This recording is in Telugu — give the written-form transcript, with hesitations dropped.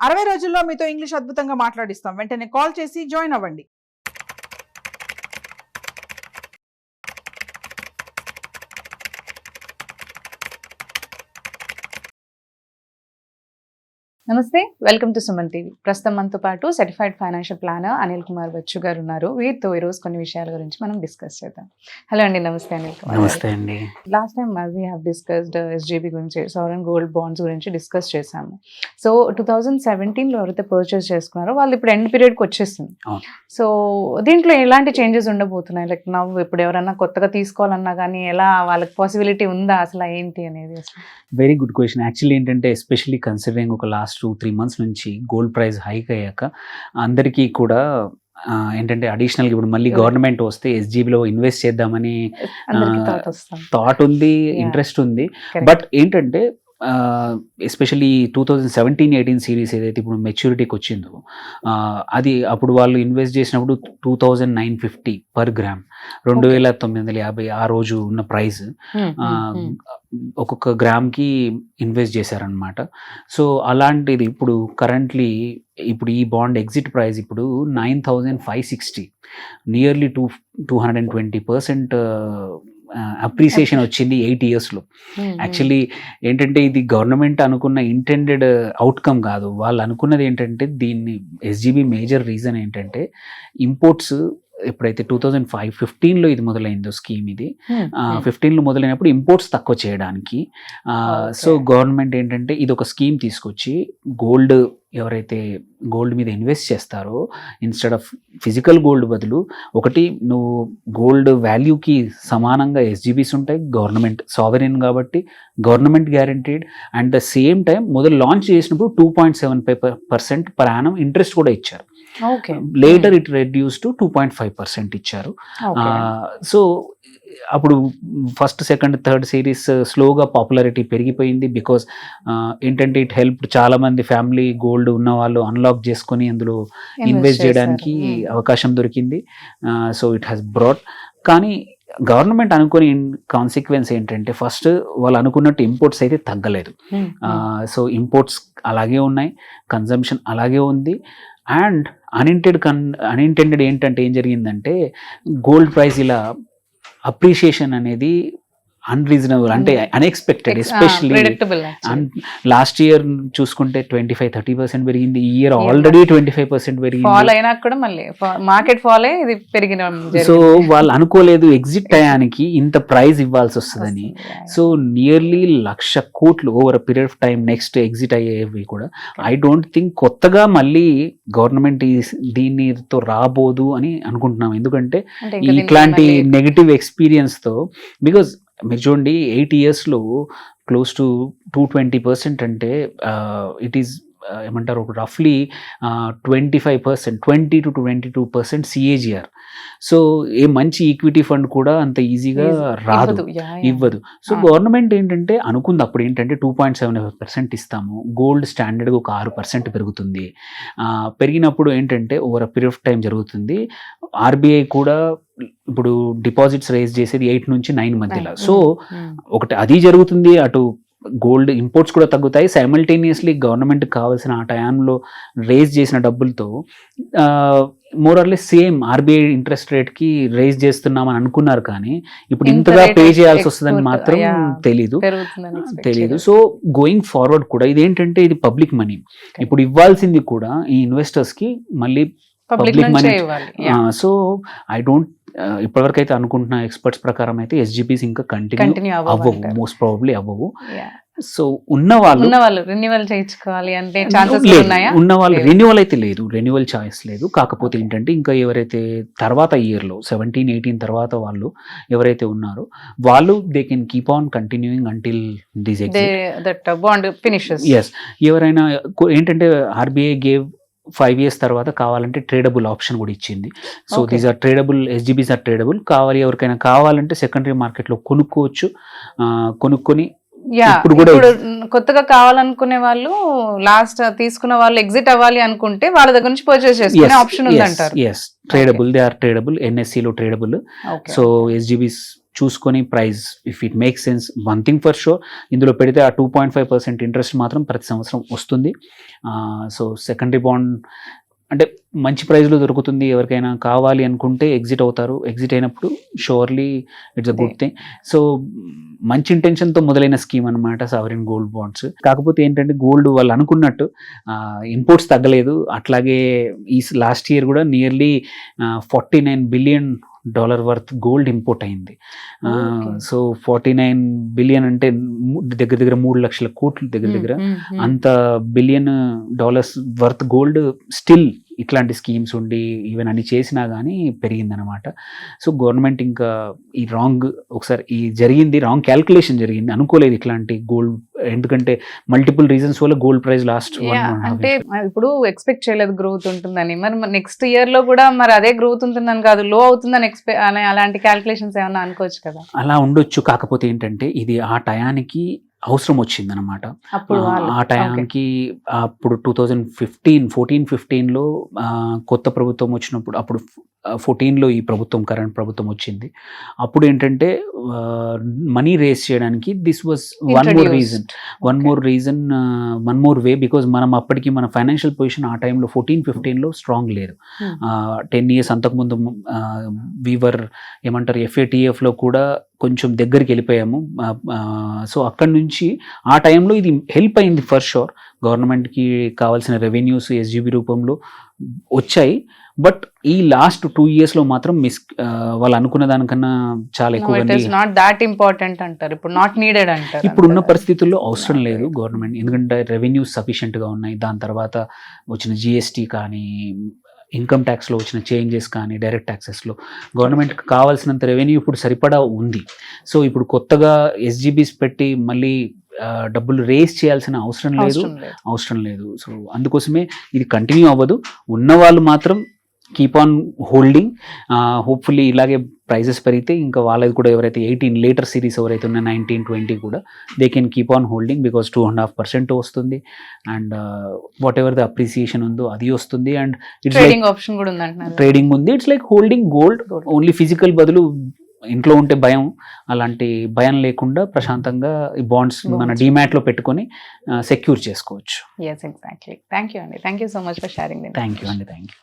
60 రోజుల్లో మీతో ఇంగ్లీష్ అద్భుతంగా మాట్లాడిస్తాం. వెంటనే కాల్ చేసి జాయిన్ అవ్వండి. నమస్తే, వెల్కమ్ టు సుమన్ టీవీ. ప్రస్తుతం మనతో పాటు certified financial planner Anil Kumar Bachchu గారు ఉన్నారు. వీరితో ఈరోజు కొన్ని విషయాల గురించి మనం డిస్కస్ చేద్దాం. హలో అండి, నమస్తే అనిల్ కుమార్. నమస్తే అండి. Last time we have discussed SGB గురించి, సావరెన్ గోల్డ్ బాండ్స్ గురించి డిస్కస్ చేశాము. సో 2017లో ఎవరైతే పర్చేస్ చేసుకున్నారో వాళ్ళు ఇప్పుడు ఎండ్ పీరియడ్కి వచ్చేస్తుంది. సో దీంట్లో ఎలాంటి చేంజెస్ ఉండబోతున్నాయి? లైక్ నవ్వు ఇప్పుడు ఎవరైనా కొత్తగా తీసుకోవాలన్నా కానీ ఎలా వాళ్ళకి పాసిబిలిటీ ఉందా, అసలు ఏంటి అనేది? Very good question. యాక్చువల్లీ ఏంటంటే ఎస్పెషల్లీ కన్సిడరింగ్ ఒక లాస్ట్ 2-3 మంత్స్ నుంచి గోల్డ్ ప్రైస్ హైక్ అయ్యాక అందరికీ కూడా ఏంటంటే అడిషనల్గా ఇప్పుడు మళ్ళీ గవర్నమెంట్ వస్తే ఎస్జీబీలో ఇన్వెస్ట్ చేద్దామని థాట్ ఉంది, ఇంట్రెస్ట్ ఉంది. బట్ ఏంటంటే ఎస్పెషల్లీ 2017-18 సిరీస్ ఏదైతే ఇప్పుడు మెచ్యూరిటీకి వచ్చిందో అది అప్పుడు వాళ్ళు ఇన్వెస్ట్ చేసినప్పుడు 2950 పర్ గ్రామ్, 2950 ఆ రోజు ఉన్న ప్రైస్ ఒక్కొక్క గ్రామ్కి ఇన్వెస్ట్ చేశారనమాట. సో అలాంటిది ఇప్పుడు కరెంట్లీ ఇప్పుడు ఈ బాండ్ ఎగ్జిట్ ప్రైస్ ఇప్పుడు 9560, నియర్లీ 220% అప్రిసియేషన్ వచ్చింది 8 ఇయర్స్లో. యాక్చువల్లీ ఏంటంటే ఇది గవర్నమెంట్ అనుకున్న ఇంటెండెడ్ అవుట్కమ్ కాదు. వాళ్ళు అనుకున్నది ఏంటంటే దీన్ని ఎస్జీబీ మేజర్ రీజన్ ఏంటంటే ఇంపోర్ట్స్ ఎప్పుడైతే 2015లో ఇది మొదలైందో స్కీమ్, ఇది 15లో మొదలైనప్పుడు ఇంపోర్ట్స్ తక్కువ చేయడానికి. సో గవర్నమెంట్ ఏంటంటే ఇది ఒక స్కీమ్ తీసుకొచ్చి గోల్డ్ ఎవరైతే గోల్డ్ మీద ఇన్వెస్ట్ చేస్తారో ఇన్స్టెడ్ ఆఫ్ ఫిజికల్ గోల్డ్ బదులు ఒకటి నువ్వు గోల్డ్ వాల్యూకి సమానంగా ఎస్జీబీస్ ఉంటాయి. గవర్నమెంట్ సావరెన్ కాబట్టి government guaranteed. And the same time మొదలు లాంచ్ చేసినప్పుడు 2.75% పర్ యానం ఇంట్రెస్ట్ కూడా ఇచ్చారు. లేటర్ ఇట్ రెడ్యూస్ టు 2.5% ఇచ్చారు. సో అప్పుడు ఫస్ట్, సెకండ్, థర్డ్ సిరీస్ స్లోగా పాపులారిటీ పెరిగిపోయింది. బికాస్ ఏంటంటే ఇట్ హెల్ప్ చాలా మంది ఫ్యామిలీ గోల్డ్ ఉన్న వాళ్ళు అన్లాక్ చేసుకొని అందులో ఇన్వెస్ట్ చేయడానికి అవకాశం దొరికింది. So it has brought. కానీ గవర్నమెంట్ అనుకునే కాన్సిక్వెన్స్ ఏంటంటే ఫస్ట్ వాళ్ళు అనుకున్నట్టు ఇంపోర్ట్స్ అయితే తగ్గలేదు. సో ఇంపోర్ట్స్ అలాగే ఉన్నాయి, కన్జంప్షన్ అలాగే ఉంది. అండ్ అన్ఇంటెండెడ్ ఏంటంటే ఏం జరిగిందంటే గోల్డ్ ప్రైస్ ఇలా అప్రిషియేషన్ అనేది అన్రీజనబుల్, అంటే అన్ఎక్స్పెక్టెడ్. ఎస్పెషల్లీ లాస్ట్ ఇయర్ చూసుకుంటే 25-30% పెరిగింది. ఈ ఇయర్ ఆల్రెడీ 25% పెరిగింది. సో వాళ్ళు అనుకోలేదు ఎగ్జిట్ టయానికి ఇంత ప్రైస్ ఇవ్వాల్సి వస్తుందని. సో నియర్లీ 1,00,000 కోట్లు over period of time next exit అయ్యేవి కూడా. ఐ డోంట్ థింక్ కొత్తగా మళ్ళీ గవర్నమెంట్ దీనితో రాబోదు అని అనుకుంటున్నాం. ఎందుకంటే ఇట్లాంటి నెగటివ్ ఎక్స్పీరియన్స్తో, బికాజ్ మీరు చూడండి 8 ఇయర్స్లో క్లోజ్ టు 220% అంటే ఇట్ ఈస్ ఏమంటారు రఫ్లీ 25%, 20-22% CAGR. సో ఏ మంచి ఈక్విటీ ఫండ్ కూడా అంత ఈజీగా రాదు, ఇవ్వదు. సో గవర్నమెంట్ ఏంటంటే అనుకుంది అప్పుడు ఏంటంటే 2.75% ఇస్తాము, గోల్డ్ స్టాండర్డ్గా ఒక 6% పెరుగుతుంది. పెరిగినప్పుడు ఏంటంటే over a period of time జరుగుతుంది. ఆర్బీఐ కూడా ఇప్పుడు డిపాజిట్స్ రేజ్ చేసేది 8 నుంచి 9 మధ్యలో. సో ఒకటి అది జరుగుతుంది, అటు గోల్డ్ ఇంపోర్ట్స్ కూడా తగ్గుతాయి. సైమల్టేనియస్లీ గవర్నమెంట్ కావాల్సిన ఆ టైంలో రేజ్ చేసిన డబ్బులతో more or less same RBI interest రేట్కి రేజ్ చేస్తున్నామని అనుకున్నారు. కానీ ఇప్పుడు ఇంతగా పే చేయాల్సి వస్తుందని మాత్రం తెలీదు. సో గోయింగ్ ఫార్వర్డ్ కూడా ఇదేంటంటే ఇది పబ్లిక్ మనీ, ఇప్పుడు ఇవ్వాల్సింది కూడా ఈ ఇన్వెస్టర్స్కి మళ్ళీ public money. So I don't ఇప్పటివరకు అయితే అనుకుంటున్న ఎక్స్పర్ట్స్ ప్రకారం అయితే ఎస్జీపీస్ ఇంకా కంటిన్యూ అవ్వవు, మోస్ట్ ప్రాబబ్లీ అవ్వవు. సో ఉన్న వాళ్ళు రెన్యువల్ చేయించుకోవాలి అంటే ఉన్న వాళ్ళు రెన్యువల్ అయితే లేదు, రెన్యువల్ ఛాయిస్ లేదు. కాకపోతే ఏంటంటే ఇంకా ఎవరైతే తర్వాత ఇయర్లో 17-18 తర్వాత వాళ్ళు ఎవరైతే ఉన్నారో వాళ్ళు they can keep on continuing until this exit. Yes, ఎవరైనా ఏంటంటే ఆర్బీఐ గేవ్ 5 years తర్వాత కావాలంటే ట్రేడబుల్ ఆప్షన్ కూడా ఇచ్చింది. So these are tradable, SGBs are tradable. ఎవరికైనా కావాలంటే సెకండరీ మార్కెట్లో కొనుక్కోవచ్చు. కొనుక్కొని ఇప్పుడు కూడా కొత్తగా కావాలనుకునే వాళ్ళు, లాస్ట్ తీసుకున్న వాళ్ళు ఎగ్జిట్ అవ్వాలి అనుకుంటే వాళ్ళ దగ్గర నుంచి పర్చేస్ చేసుకునే ఆప్షన్ ఉంది అంటారు. ట్రేడబుల్, దే ఆర్ ట్రేడబుల్, ఎన్ఎస్సిలో ట్రేడబుల్. సో ఎస్జీబీస్ చూసుకొని price if it make sense. One thing for sure, ఇందులో పెడితే ఆ 2.5% ఇంట్రెస్ట్ మాత్రం ప్రతి సంవత్సరం వస్తుంది. సో సెకండరీ బాండ్ అంటే మంచి ప్రైస్లో దొరుకుతుంది, ఎవరికైనా కావాలి అనుకుంటే ఎగ్జిట్ అవుతారు. ఎగ్జిట్ అయినప్పుడు surely it's a good thing. So మంచి ఇంటెన్షన్తో మొదలైన స్కీమ్ అనమాట సావరిన్ గోల్డ్ బాండ్స్. కాకపోతే ఏంటంటే గోల్డ్ వాళ్ళు అనుకున్నట్టు ఇంపోర్ట్స్ తగ్గలేదు. అట్లాగే ఈ లాస్ట్ ఇయర్ కూడా nearly $49 billion worth gold import అయింది. సో 49 బిలియన్ అంటే దగ్గర దగ్గర 3 లక్షల కోట్లు దగ్గర అంత billion dollars worth gold still ఇట్లాంటి స్కీమ్స్ ఉండి ఈవెన్ అన్ని చేసినా కానీ పెరిగిందనమాట. సో గవర్నమెంట్ ఇంకా ఈ ఒకసారి ఈ జరిగింది రాంగ్ క్యాల్కులేషన్ జరిగింది, అనుకోలేదు ఇట్లాంటి గోల్డ్. ఎందుకంటే మల్టిపుల్ రీజన్స్ వల్ల గోల్డ్ ప్రైస్ లాస్ట్ అంటే ఇప్పుడు ఎక్స్పెక్ట్ చేయలేదు గ్రోత్ ఉంటుందని. మరి నెక్స్ట్ ఇయర్ లో కూడా మరి అదే గ్రోత్ ఉంటుందని కాదు, లో అవుతుందని అలాంటి క్యాల్కులేషన్స్ ఏమన్నా అనుకోవచ్చు కదా. అలా ఉండొచ్చు. కాకపోతే ఏంటంటే ఇది ఆ టయానికి అవసరం వచ్చింది అనమాట. ఆ టైంకి అప్పుడు 2014-15లో కొత్త ప్రభుత్వం వచ్చినప్పుడు, అప్పుడు 14లో ఈ కరెంట్ ప్రభుత్వం వచ్చింది. అప్పుడు ఏంటంటే మనీ రేస్ చేయడానికి this was one more way, because మనం అప్పటికి మన ఫైనాన్షియల్ పొజిషన్ ఆ టైంలో 14-15లో స్ట్రాంగ్ లేదు. 10 years అంతకుముందు వీవర్ ఏమంటారు FATFలో కూడా కొంచెం దగ్గరికి వెళ్ళిపోయాము. సో అక్కడి నుంచి ఆ టైంలో ఇది హెల్ప్ అయింది ఫర్ షూర్. గవర్నమెంట్కి కావాల్సిన రెవెన్యూస్ SGB రూపంలో వచ్చాయి. బట్ ఈ లాస్ట్ 2 yearsలో మాత్రం వాళ్ళు అనుకున్న దానికన్నా చాలా ఎక్కువ. ఇప్పుడున్న పరిస్థితుల్లో అవసరం లేదు గవర్నమెంట్, ఎందుకంటే రెవెన్యూస్ సఫిషియెంట్గా ఉన్నాయి. దాని తర్వాత వచ్చిన GST కానీ, ఇన్కమ్ ట్యాక్స్లో వచ్చిన చేంజెస్ కానీ, డైరెక్ట్ ట్యాక్సెస్లో గవర్నమెంట్కి కావాల్సినంత రెవెన్యూ ఇప్పుడు సరిపడా ఉంది. సో ఇప్పుడు కొత్తగా SGBs పెట్టి మళ్ళీ డబ్బులు రేస్ చేయాల్సిన అవసరం లేదు. సో అందుకోసమే ఇది కంటిన్యూ అవ్వదు. ఉన్నవాళ్ళు మాత్రం కీప్ ఆన్ హోల్డింగ్. హోప్ఫుల్లీ ఇలాగే ప్రైజెస్ పెరిగితే ఇంకా వాళ్ళది కూడా ఎవరైతే 18 లేటర్ సిరీస్ ఎవరైతే ఉన్న 19-20 కూడా they can keep on holding, because 2.5% వస్తుంది. And what ever the appreciation ఉందో అది వస్తుంది. అండ్ ట్రేడింగ్ ఉంది. It's like holding gold only. Physical బదులు ఇంట్లో ఉంటే భయం, అలాంటి భయం లేకుండా ప్రశాంతంగా ఈ బాండ్స్ మన డిమాట్లో పెట్టుకొని సెక్యూర్ చేసుకోవచ్చు. Yes, exactly. Thank you, Andy. Thank you so much for sharing. Thank you, Andy. Thank you.